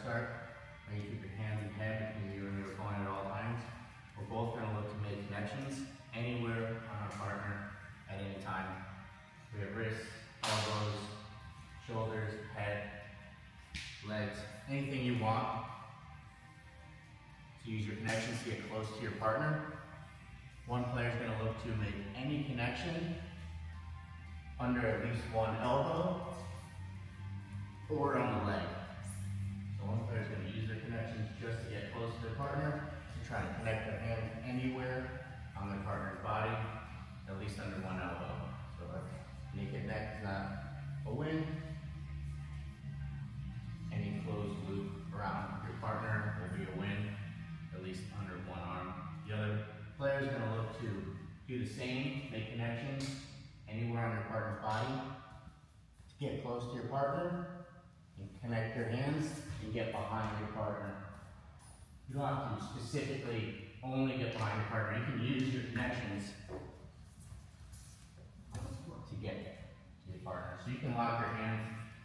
start. Make sure you keep your hands and head between you and your opponent at all times. We're both going to look to make connections anywhere on our partner at any time. We have wrists, elbows, shoulders, head, legs, anything you want to use your connections to get close to your partner. One player is going to look to make any connection under at least one elbow or on the leg. So one player is going to use their connections just to get close to their partner, to try to connect their hands anywhere on their partner's body, at least under one elbow. So if naked neck is not a win, any closed loop around your partner will be a win, at least under one arm. The other player is going to look to do the same, make connections anywhere on your partner's body, to get close to your partner, and connect your hands and get behind your partner. You don't have to specifically only get behind your partner. You can use your connections to get to your partner. So you can lock your hands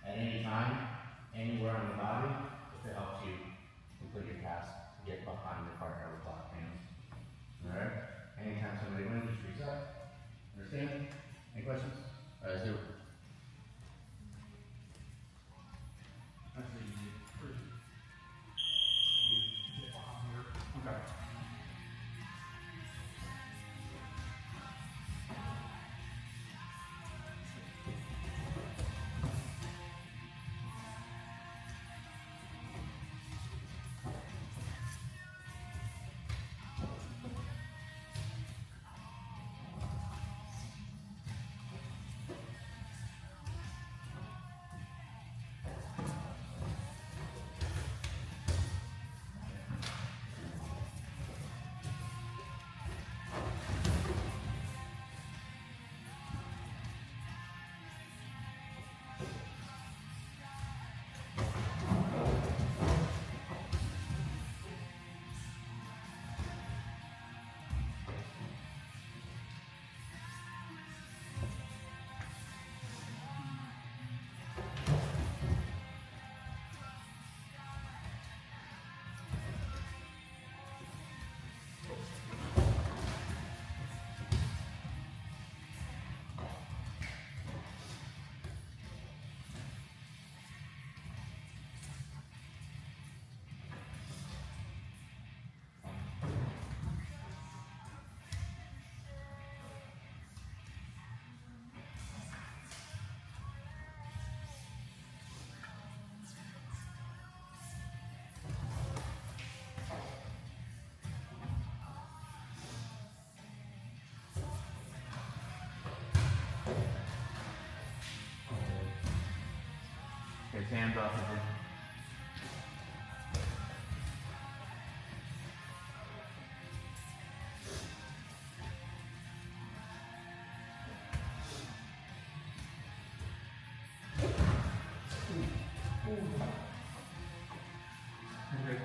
at any time, anywhere on the body, if it helps you complete your task to get behind your partner with locked hands. Alright? Anytime somebody wins, just reset. Understand? Any questions? Alright, let's do it. Okay. Get his hands off of him. Okay.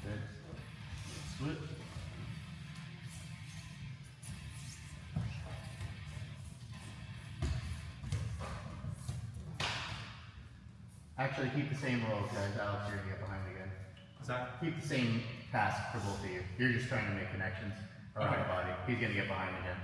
Good. Split. Actually, keep the same roles, guys. Alex, you're gonna get behind again. What's that? Keep the same task for both of you. You're just trying to make connections around Okay. the body. He's gonna get behind again.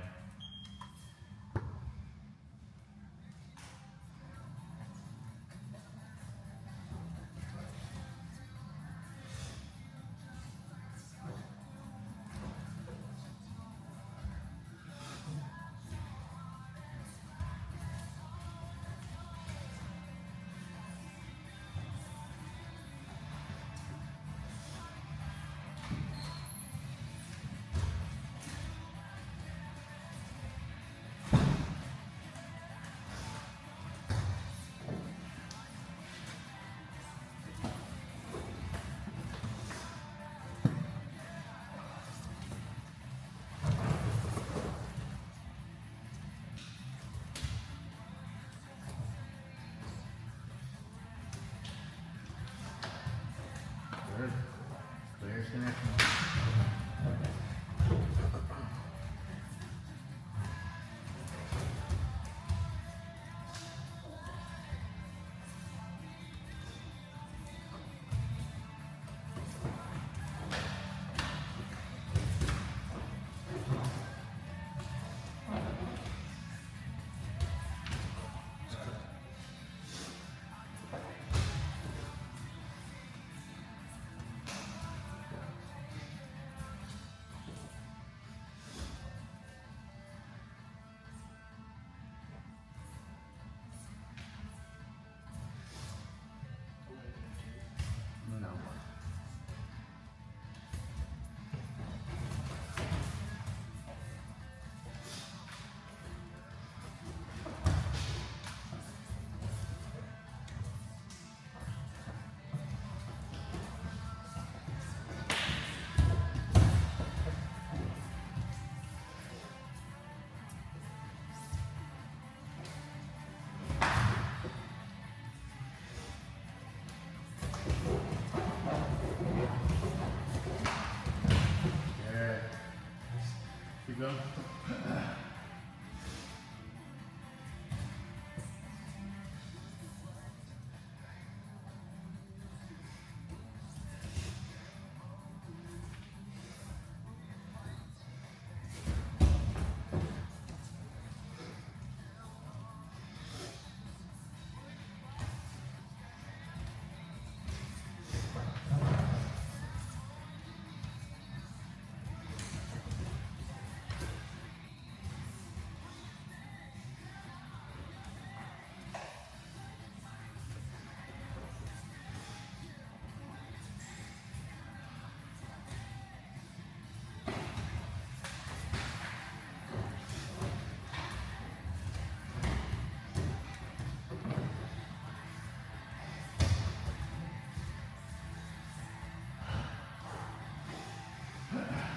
go.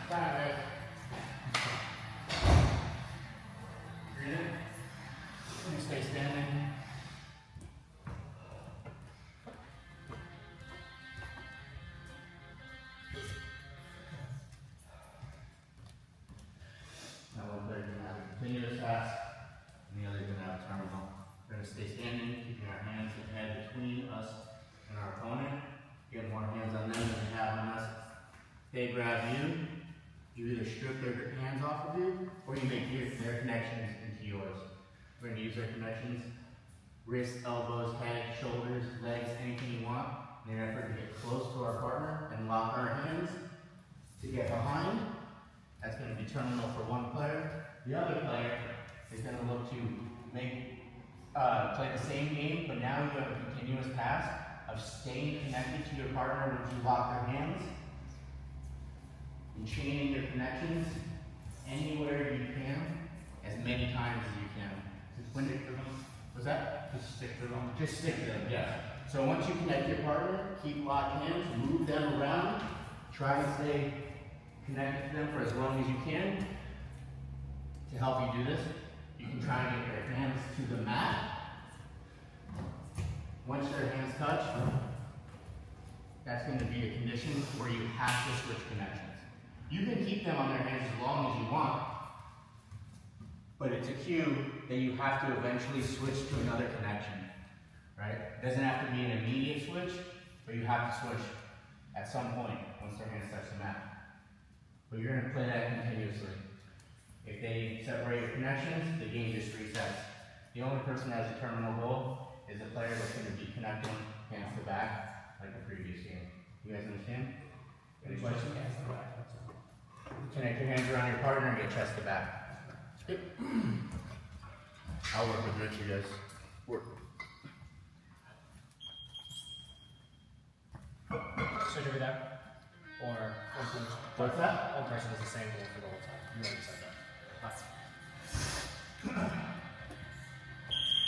Guys. Breathe in. And stay standing. Now one player can have a continuous pass, and the other can have a terminal. We're going to stay standing, keeping our hands and head between us and our opponent. Get more hands on them than we have on us. They grab you. You either strip their hands off of you, or you make their connections into yours. We're going to use their connections, wrists, elbows, head, shoulders, legs, anything you want, in an effort to get close to our partner and lock our hands to get behind. That's going to be terminal for one player. The other player is going to look to make play the same game, but now you have a continuous pass of staying connected to your partner once you lock their hands, and chaining your connections anywhere you can, as many times as you can. When did what's that? Just stick to them. Just stick to them, yes. So once you connect your partner, keep locked hands, move them around, try and stay connected to them for as long as you can. To help you do this, you can try and get your hands to the mat. Once their hands touch, that's going to be a condition where you have to switch connections. You can keep them on their hands as long as you want, but it's a cue that you have to eventually switch to another connection, right? It doesn't have to be an immediate switch, but you have to switch at some point once their hands touch the mat. But you're going to play that continuously. If they separate your connections, the game just resets. The only person that has a terminal goal is the player that's going to be connecting hands to back like the previous game. You guys understand? Any questions? Connect your hands around your partner and get chest to back. Yep. I'll work with Rich, you guys. Work. Switch over that? Or one person? What's that? One person is the same goal for the whole time. You already said that.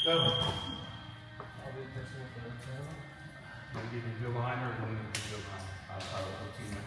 Go. I'll be the person with the terminal. You can go behind or you can go behind. I'll follow the team.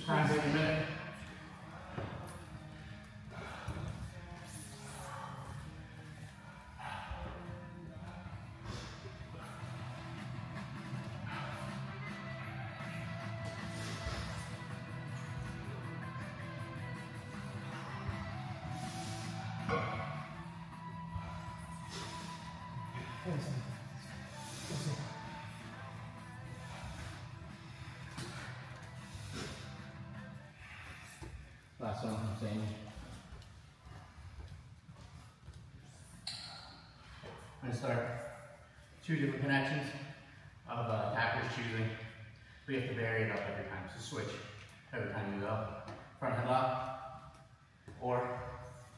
Time in a minute. Last one from Sandy. I'm gonna start 2 different connections of attackers choosing. We have to vary it up every time, so switch every time you go. Front headlock or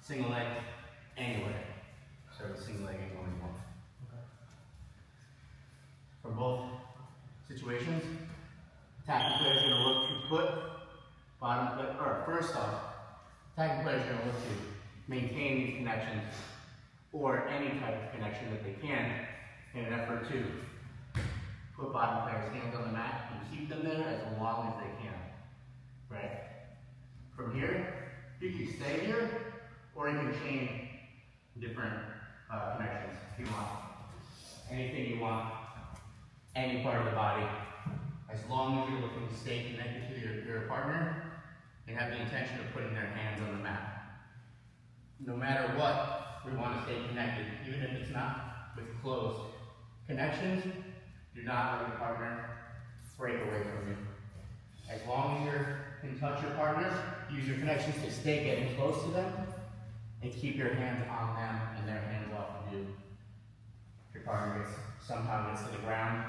single leg anywhere. So single leg anywhere you want. For both situations, attacking player is going to look to put bottom foot, or first off, attacking player is going to look to maintain these connections or any type of connection that they can in an effort to put bottom player's hands on the mat and keep them there as long as they can. Right? From here, you can stay here or you can chain different connections if you want. Anything you want, any part of the body, as long as you're looking to stay connected to your partner and have the intention of putting their hands on the mat. No matter what, we want to stay connected, even if it's not with closed connections. Do not let your partner break away from you. As long as you can touch your partner, use your connections to stay getting close to them and keep your hands on them and their hands off of you. If your partner somehow gets to the ground,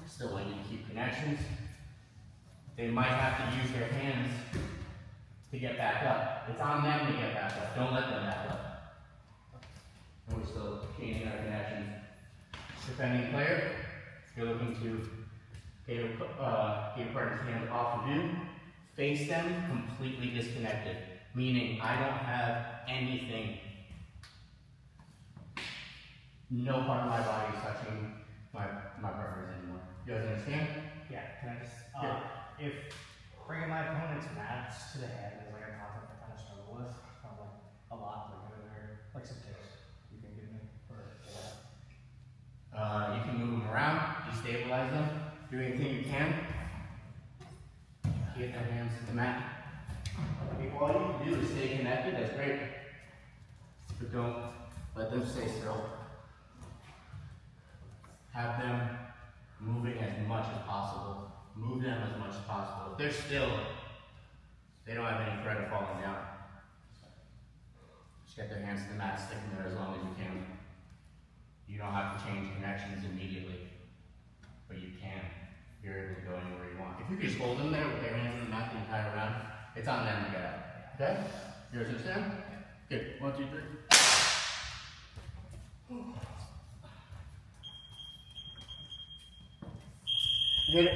still want you to keep connections. They might have to use their hands to get back up. It's on them to get back up. Don't let them back up. And we're still changing our connections. Defending player, you're looking to get your partner's hands off of you. Face them completely disconnected. Meaning, I don't have anything. No part of my body is touching my partners anymore. You guys understand? Yeah, can I just, Yeah. if bringing my opponent's mats to the head is like a concept I kind of struggle with, like a lot, like are there like some tips you can give me for that? You can move them around, destabilize them, do anything you can. Get their hands to the mat. If all you can do is stay connected, that's great. But don't let them stay still. Have them moving as much as possible. Move them as much as possible. If they're still, they don't have any threat of falling down. Just get their hands to the mat, stick them there as long as you can. You don't have to change connections immediately, but you can. You're able to go anywhere you want. If you just hold them there with their hands on the mat the entire round, it's on them to get out. Okay? You guys understand? Good. 1, 2, 3. Hit it.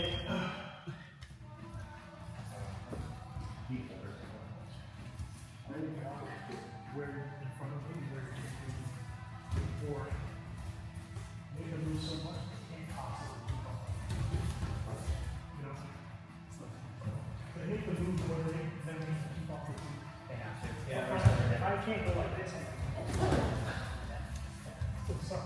Where in front of him, where or make them move so much they can't possibly keep up. You know? They make them move where they then need to keep up with you. They have to. If I can't go like this, it would suck.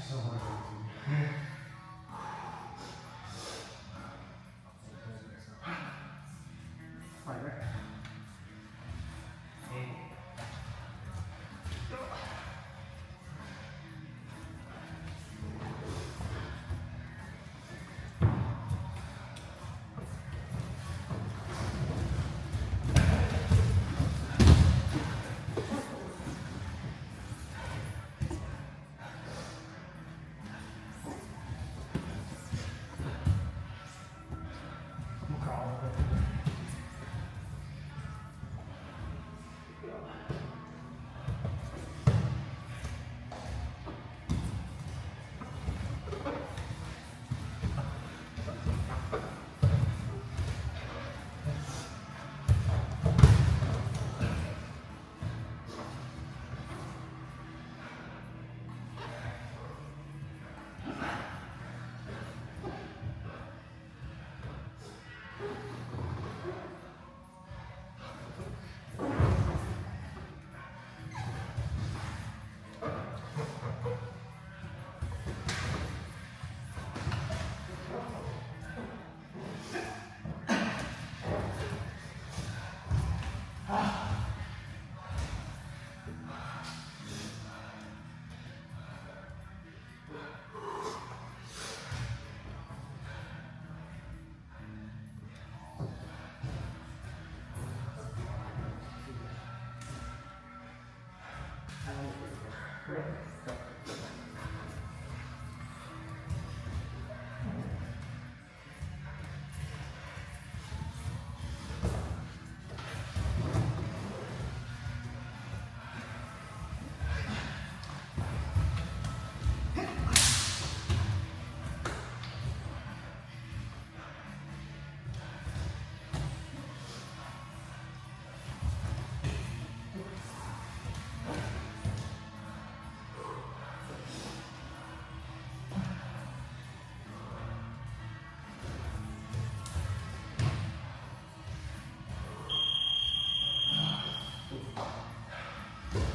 So hard. Right, right. Hey. I'm crawling.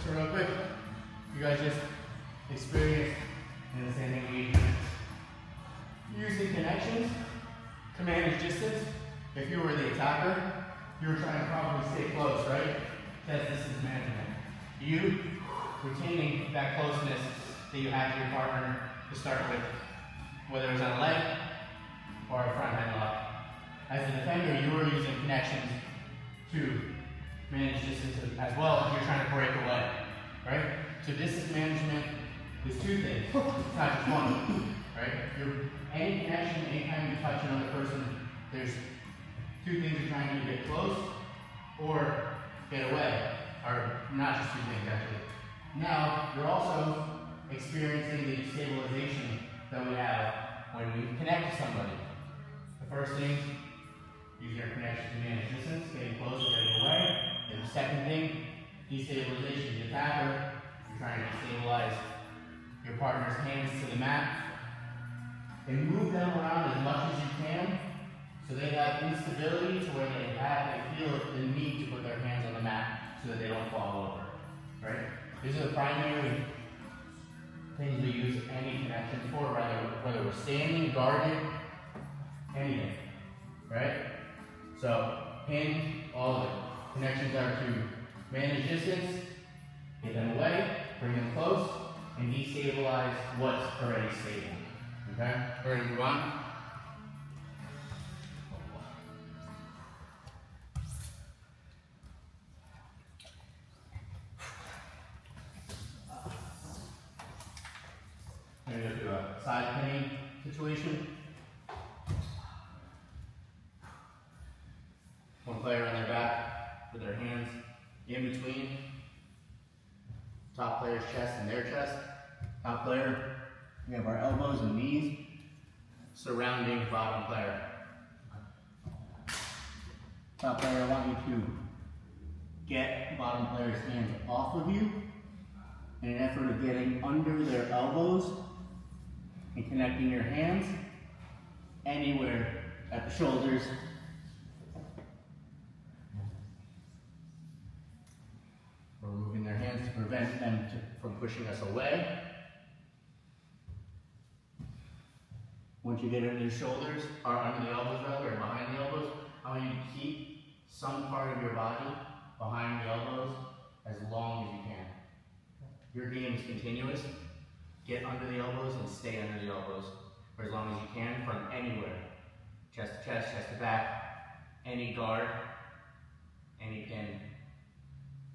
So real quick, you guys just experienced in the same engagement. Using connections to manage distance. If you were the attacker, you were trying to probably stay close, right? That's distance management. You retaining that closeness that you had to your partner to start with, whether it was on a leg or a front headlock. As a defender, you were using connections to manage distance as well if you're trying to break away, right? So distance management is two things, it's not just one, right? Any connection, anytime you touch another person, there's two things you're trying to get close or get away, or not just two things actually. Now, you're also experiencing the destabilization that we have when we connect to somebody. The first thing, using your connection to manage distance, getting close, getting away. And the second thing, destabilization. The attacker, you're trying to destabilize your partner's hands to the mat and move them around as much as you So they have instability to where they feel the need to put their hands on the mat so that they don't fall over, right? These are the primary things we use any connections for, whether we're standing, guarded, anything, right? So, pin, all of it. Connections are to manage distance, get them away, bring them close, and destabilize what's already stable. Okay? We're gonna move on. We're gonna go to a side pinning situation. One player on their back with their hands in between top player's chest and their chest. Top player, we have our elbows and knees surrounding bottom player. Top player, I want you to get bottom player's hands off of you in an effort of getting under their elbows and connecting your hands anywhere at the shoulders. We're moving their hands to prevent them from pushing us away. Once you get under the shoulders, or under the elbows rather, or behind the elbows, I want you to keep some part of your body behind the elbows as long as you can. Your game is continuous. Get under the elbows and stay under the elbows for as long as you can from anywhere. Chest to chest, chest to back, any guard, any pin.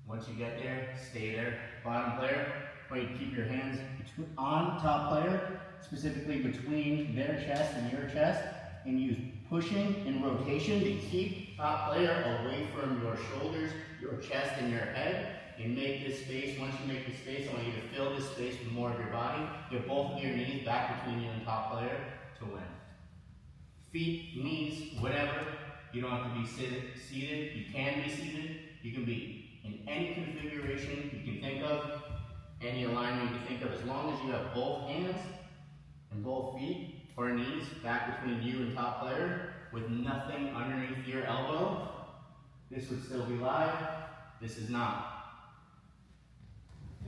Once you get there, stay there. Bottom player, I want you to keep your hands on top player, specifically between their chest and your chest, and use pushing and rotation to keep top player away from your shoulders, your chest, and your head. And make this space. Once you make the space, I want you to fill this space with more of your body. Get both of your knees back between you and top player to win. Feet, knees, whatever. You don't have to be seated. You can be seated. You can be in any configuration you can think of, any alignment you can think of, as long as you have both hands and both feet or knees back between you and top player with nothing underneath your elbow. This would still be live. This is not.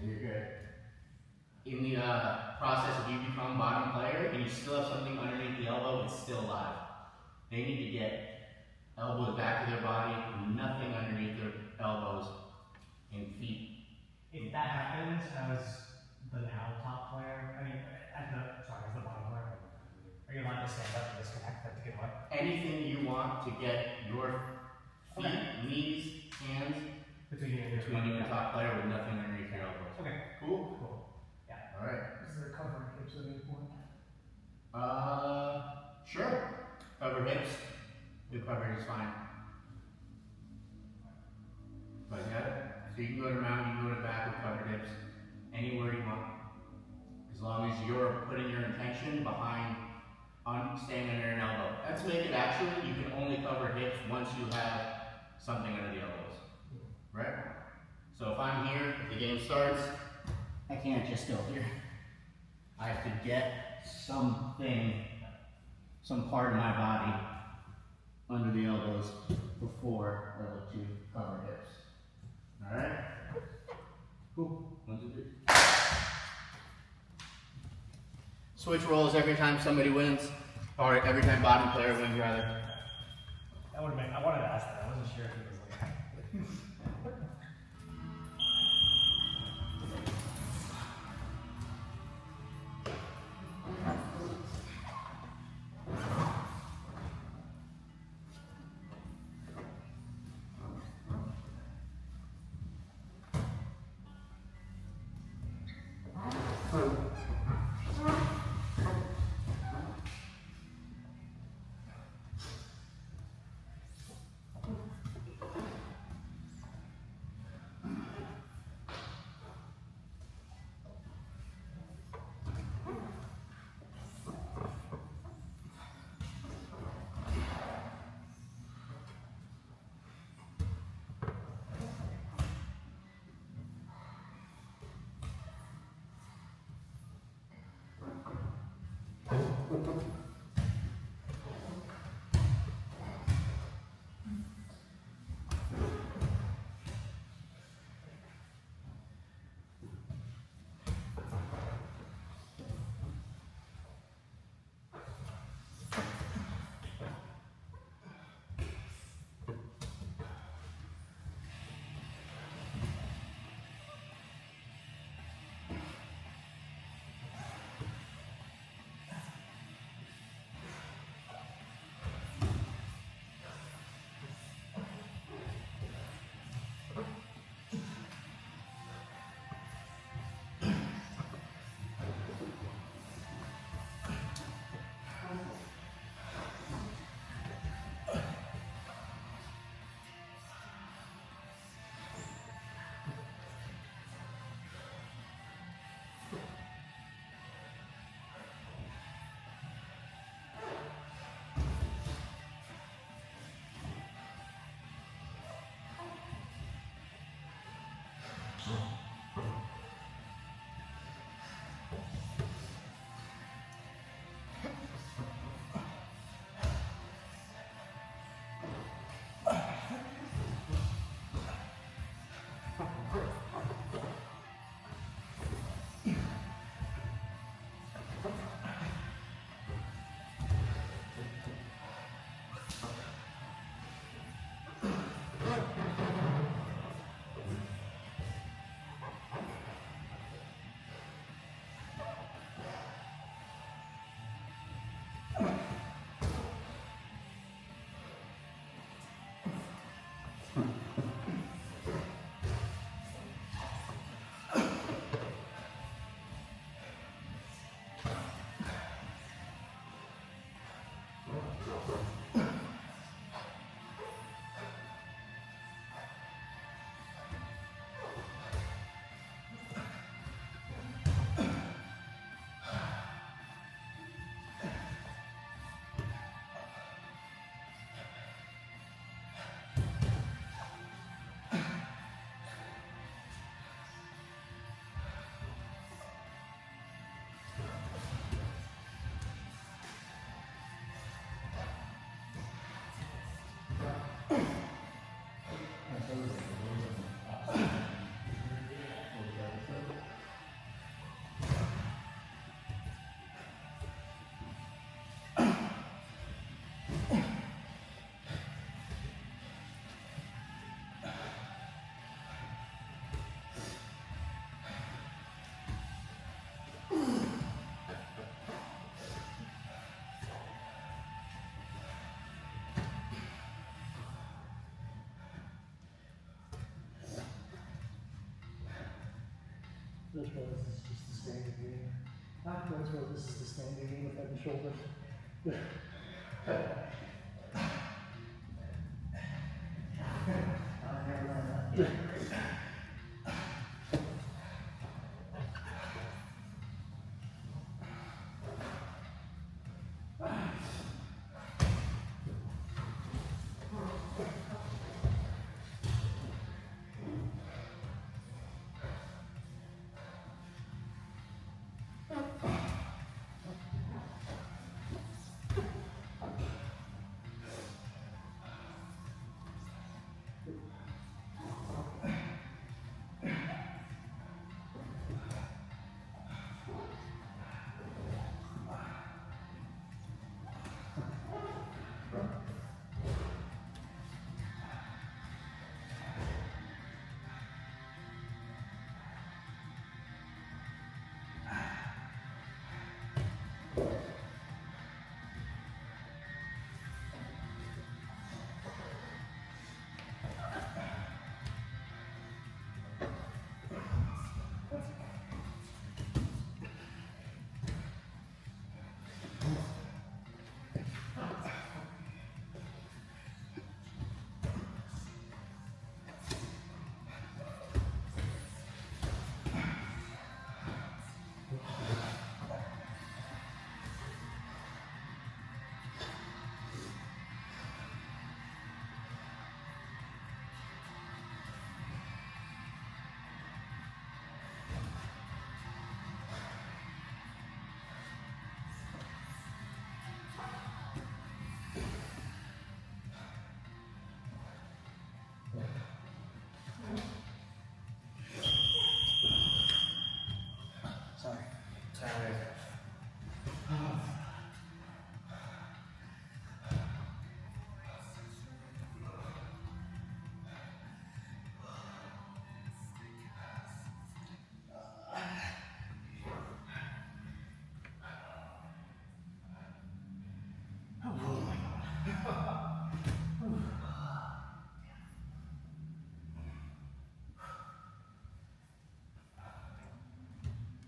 And you're good. In the process, if you become bottom player and you still have something underneath the elbow, it's still live. They need to get elbows back to their body, nothing underneath their elbows and feet. If that happens as the now top player, as the bottom player, are you allowed to stand up and disconnect that to get what? Anything you want to get your feet, knees, hands Between you and top player with nothing underneath your elbows. Okay. Cool? Cool. Yeah. Alright. Is there covering hips at any point? Sure. Cover hips. The coverage is fine. But yeah, so you can go to mount, you can go to back with covered hips, anywhere you want. As long as you're putting your intention behind staying under an elbow. That's make it actually, you can only cover hips once you have something under the elbows. Right? So if I'm here, if the game starts, I can't just go here. I have to get something, some part of my body under the elbows before I look to cover hips. Alright? Cool. 1, 2, 3. Switch roles every time somebody wins. Or every time bottom player wins, rather. I wanted to ask that. I wasn't sure if it was like. This row is just the standing game. This row, this is the standing game with head and shoulders.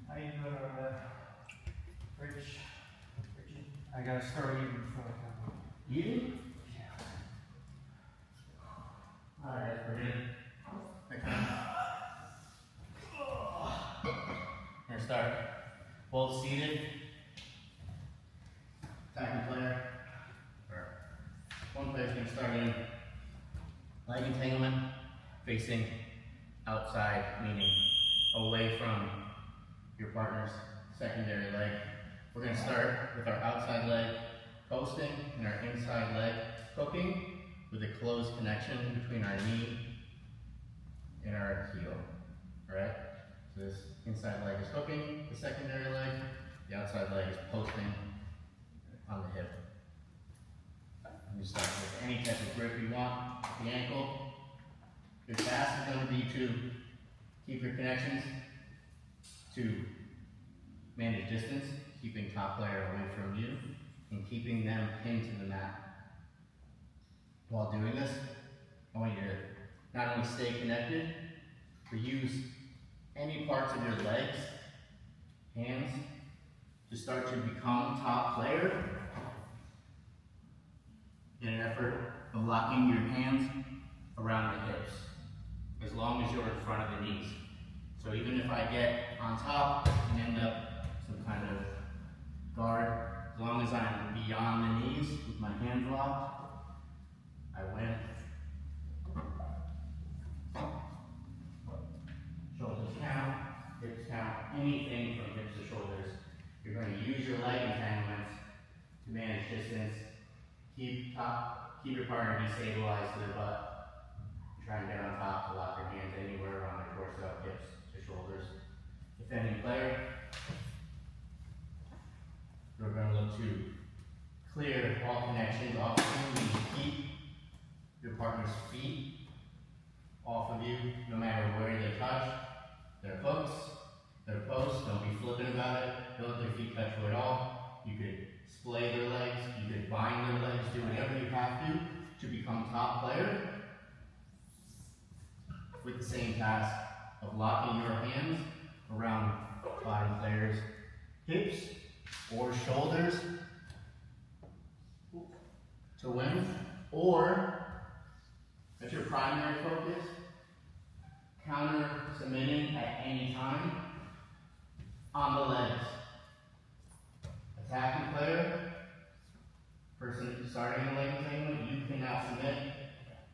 How you doing over there? Rich? I gotta start eating before I come. Eating? Yeah. Alright, we're good. Gonna start both seated. Attacking player. Or one player's gonna start in leg entanglement, facing outside, meaning away from your partner's secondary leg. We're gonna start with our outside leg posting and our inside leg hooking with a closed connection between our knee and our heel, alright? So this inside leg is hooking the secondary leg, the outside leg is posting on the hip. You start with any type of grip you want, the ankle. Your task is going to be to keep your connections, to manage distance, keeping top player away from you, and keeping them pinned to the mat. While doing this, I want you to not only stay connected, but use any parts of your legs, hands, to start to become top player in an effort of locking your hands around the hips, as long as you're in front of the knees. So even if I get on top and end up some kind of guard, as long as I'm beyond the knees with my hands locked, I win. Shoulders count, hips count, anything from hips to shoulders. You're going to use your leg entanglements to manage distance. Keep your partner destabilized to the butt. Try and get on top to lock your hands anywhere around the torso, hips to shoulders. Defending player, we're going to look to clear all connections off of you. You need to keep your partner's feet off of you, no matter where they touch. Their hooks, their posts, don't be flippant about it. Don't let their feet touch you at all. You could splay their legs, you could bind their legs, do whatever you have to become top player, with the same task of locking your hands around bottom players' hips or shoulders to win, or if your primary focus, counter submitting at any time on the legs. Attacking player, person starting the leg entanglement, you can now submit,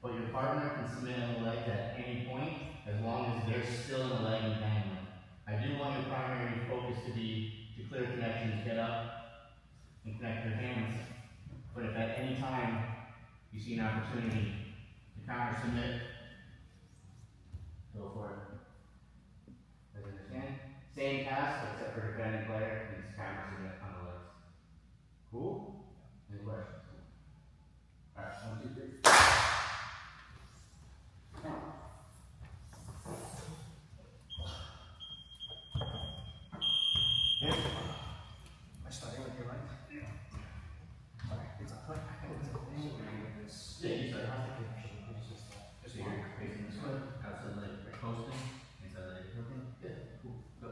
but your partner can submit on the legs at any point as long as they're still in the leg entanglement. I do want your primary focus to be to clear connections, get up and connect your hands, but if at any time you see an opportunity to counter submit, go for it. Does you understand? Same task except for defending player needs to counter submit on the legs. Cool? Any questions? Alright, 1, 2, 3. Am I starting with your right? Yeah. Sorry, it's a foot. Yeah, you start. Just so you're facing this foot, outside leg posting, inside leg hooking. Yeah, cool. Go.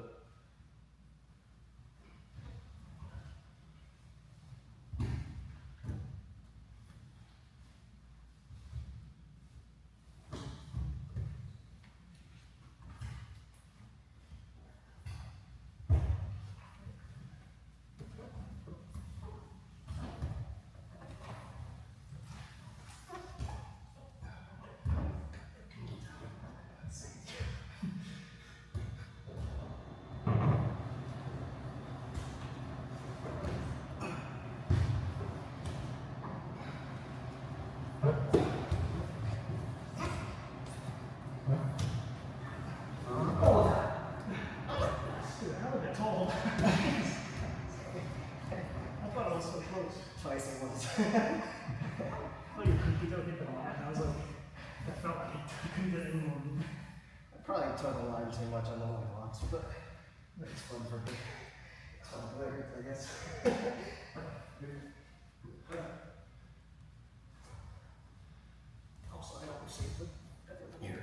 Dude, how did that tall? I thought it was so close. Twice it was. I thought you could go hit the mat, and I was like, I felt like I couldn't get any more. I probably took the line too much on the leg locks, but it's fun for me. It's fun for me, I guess. Also, I don't receive it. Here.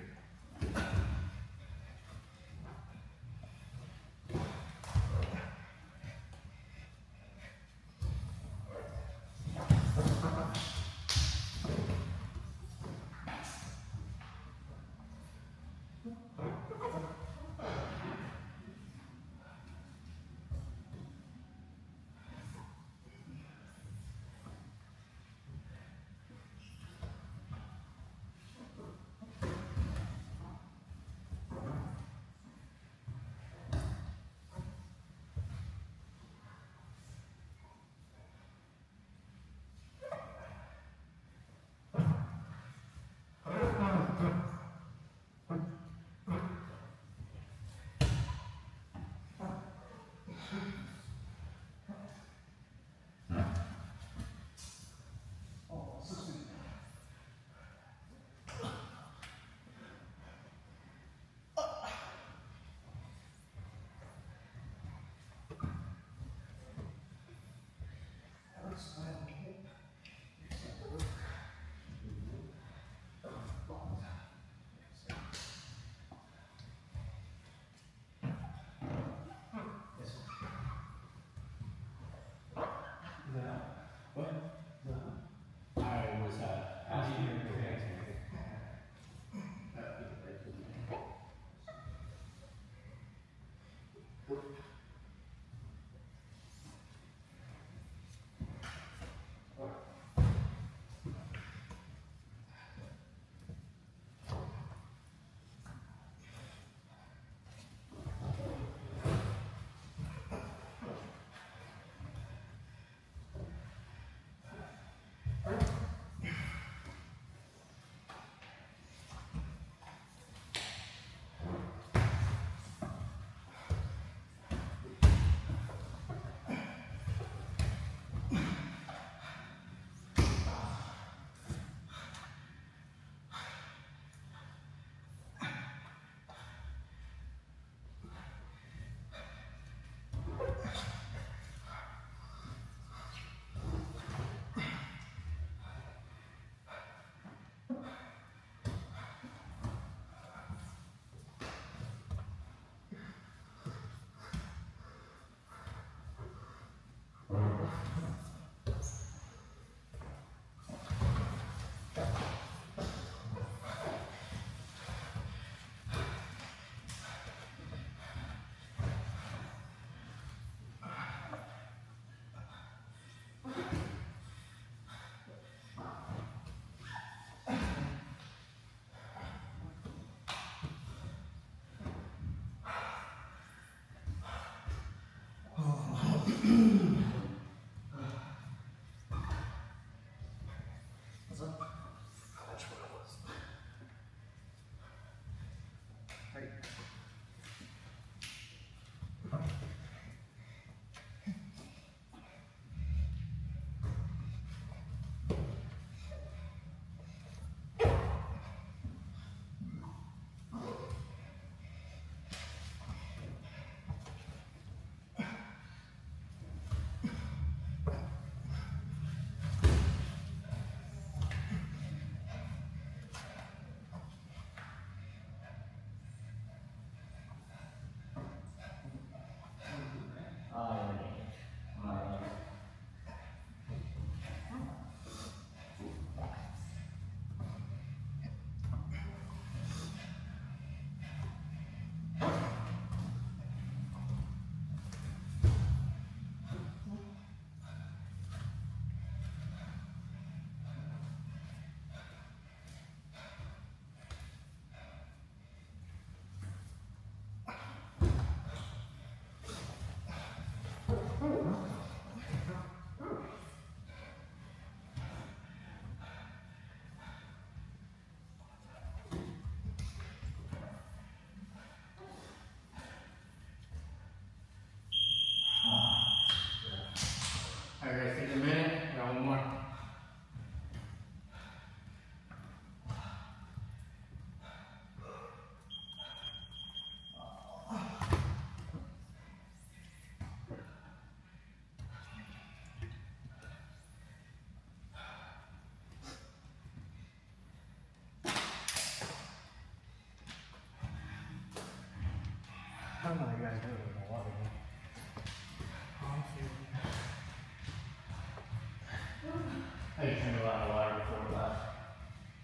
I just drank a lot of water before we left.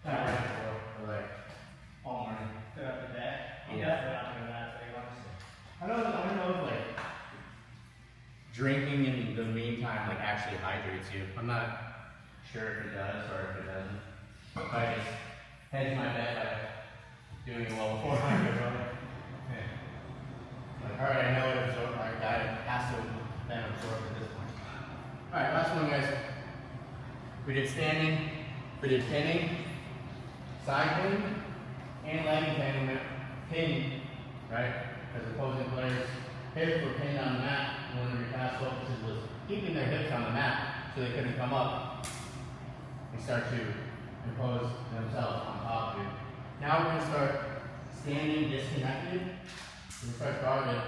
Kind of right before, or like all morning. Throughout the day. I'm Yeah. definitely not doing that today, honestly. I don't know if like drinking in the meantime like actually hydrates you. I'm not sure if it does or if it doesn't. But I just hedge my bet by doing it well beforehand. Like, alright, I know it absorbed, my diet has to have been absorbed at this point. Alright, last one, guys. We did standing, we did pinning, side pin, and leg entanglement. Pin, right? As opposing players' hips were pinned on the mat, and one of your past focuses was keeping their hips on the mat so they couldn't come up and start to impose themselves on top of you. Now we're going to start standing disconnected. We're going to start guarded.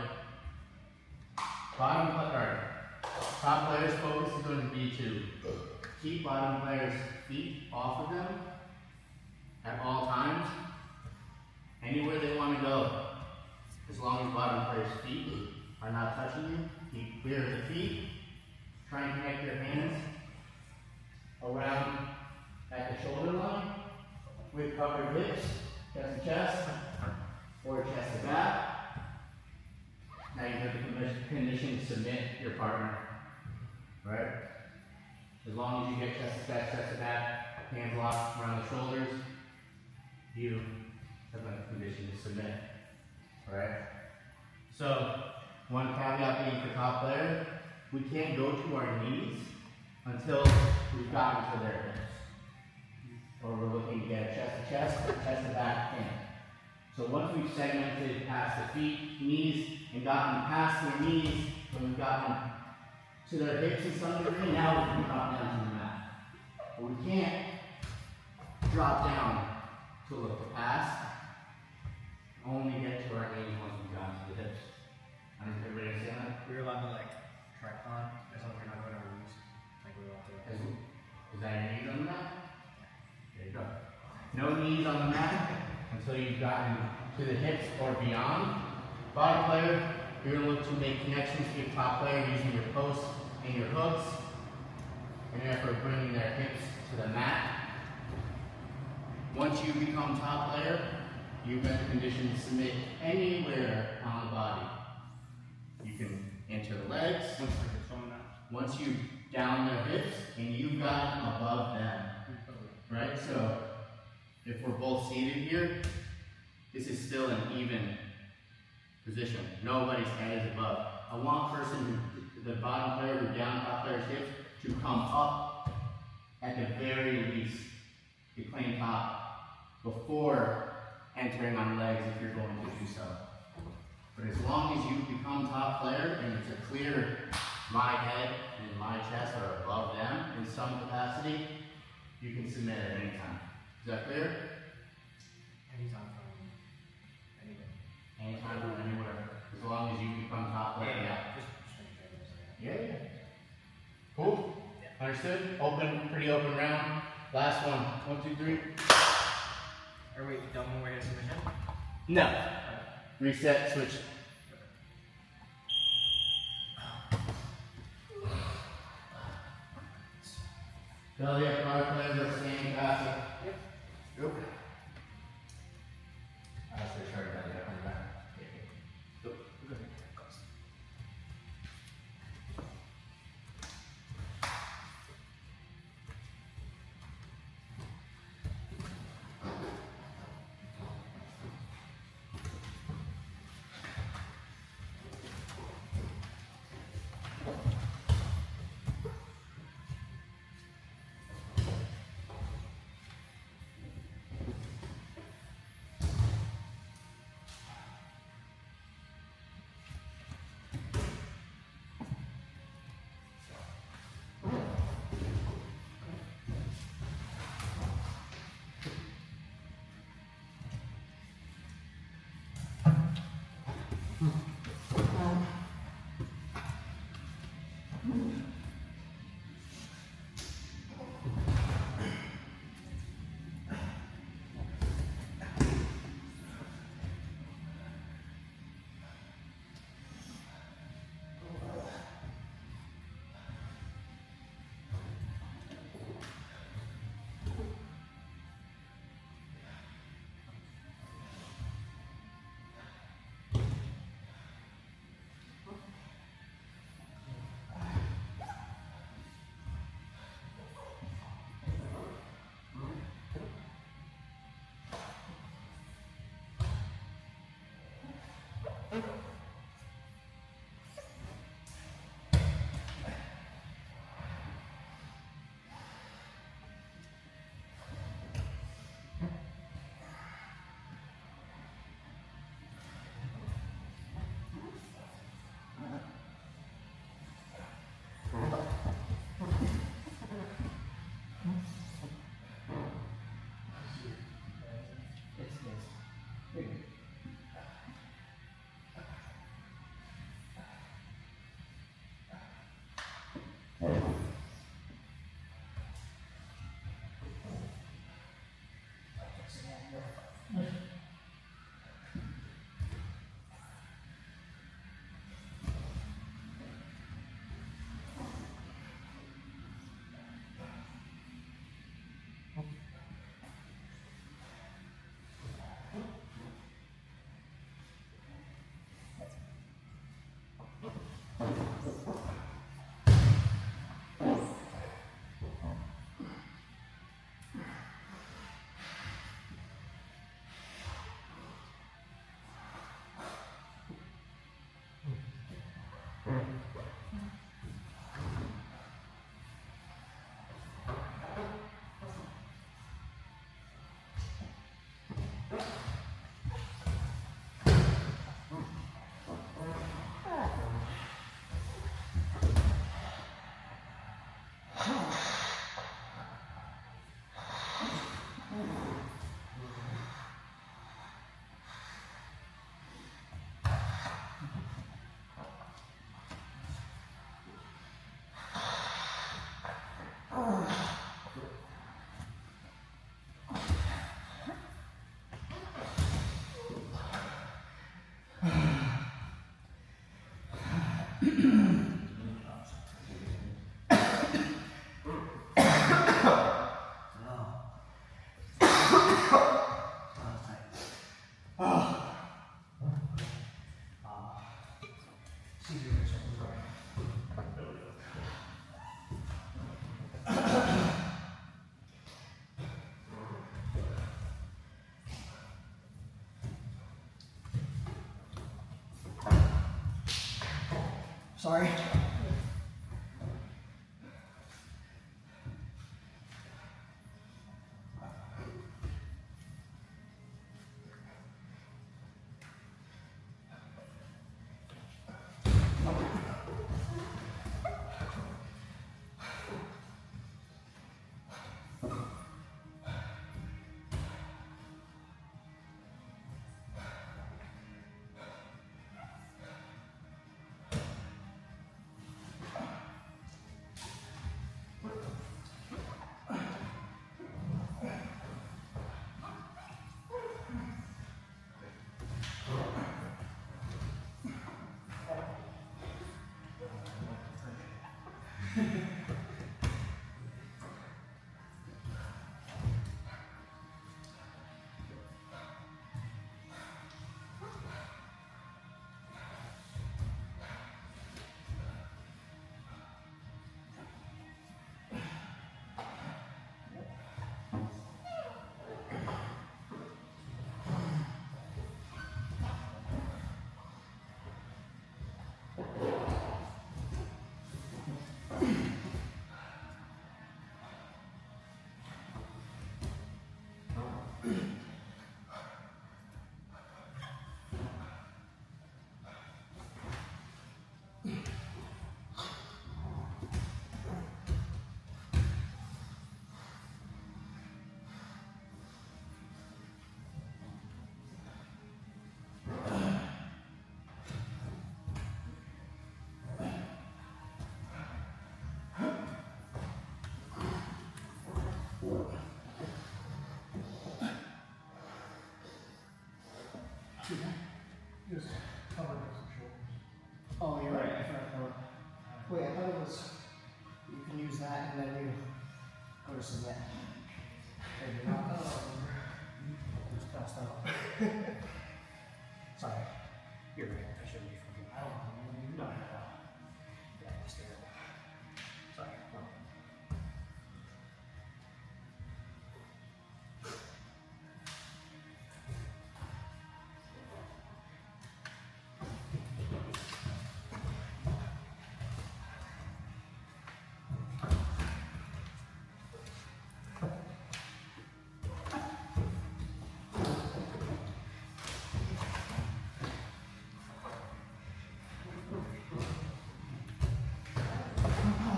Top player's focus is going to be to keep bottom player's feet off of them at all times, anywhere they want to go. As long as bottom player's feet are not touching you, keep clear of the feet. Try and connect your hands around at the shoulder line with covered hips, chest to chest, or chest to back. Now you have the condition to submit your partner, right? As long as you get chest to back, hands locked around the shoulders, you have a condition to submit, right? So, one caveat being for top player, we can't go to our knees until we've gotten to their hips. Or we're looking to get a chest to back in. So once we've segmented past the feet, knees, and gotten past their knees, when we've gotten to their hips in some degree, now we can drop down to the mat. But we can't drop down to look past, only get to our knees once we've gotten to the hips. I don't know if everybody understand that? We're allowed to like tripod as long as we're not going to our knees. Like we're allowed to. Is that your knees on the mat? There you go. No knees on the mat until you've gotten to the hips or beyond. Bottom player, you're going to look to make connections to your top player using your posts and your hooks in an effort of bringing their hips to the mat. Once you become top player, you've got the condition to submit anywhere on the body. You can enter the legs. Once you down their hips and you've gotten above them. Right? So if we're both seated here, this is still an even position. Nobody's head is above. I want the bottom player who's down top player's hips to come up at the very least, to claim top before entering on legs if you're going to do so. But as long as you become top player and it's a clear my head and my chest are above them in some capacity, you can submit at any time. Is that clear? Anytime from anywhere. Anytime from anywhere. As long as you become top player. Yeah. Cool? Understood? Open, pretty open round. Last one. 1, 2, 3. Are we done when we're going to submission? No. Reset, switch. Belly up, guard players are standing passive. Yep. I should start belly up on the back. Yep. Good. Sorry. Just cover those shoulders. Oh, you're right. I forgot to. Wait, I thought it was. You can use that and then you go to submit. Maybe not. Just passed out. Sorry. You're right. I shouldn't be forgetting. I don't know. No. Yeah, just do it. Sorry. No.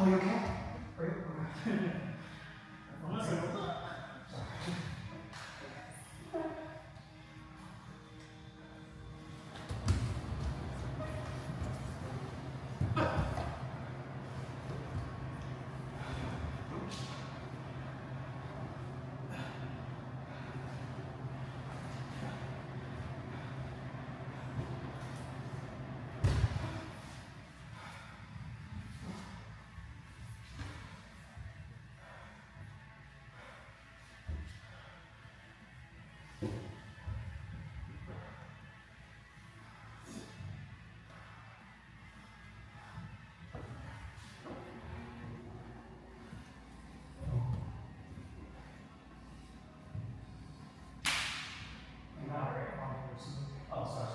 Oh, you okay? Oh, sorry.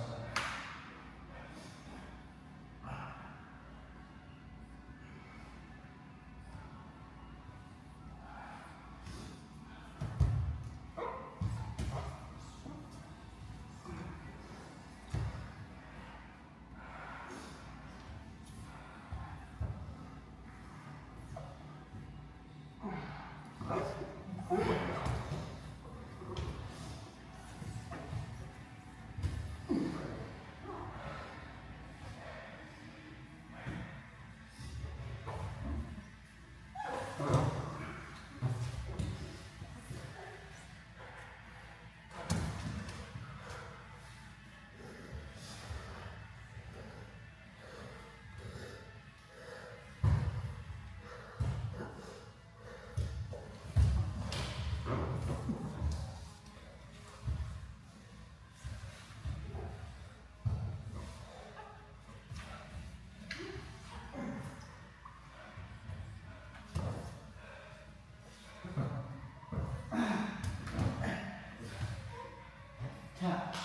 Tap.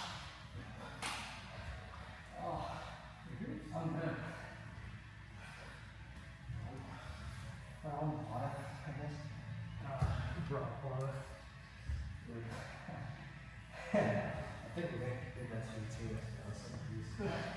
Oh, I'm good. but I think we did that too. That was some of these.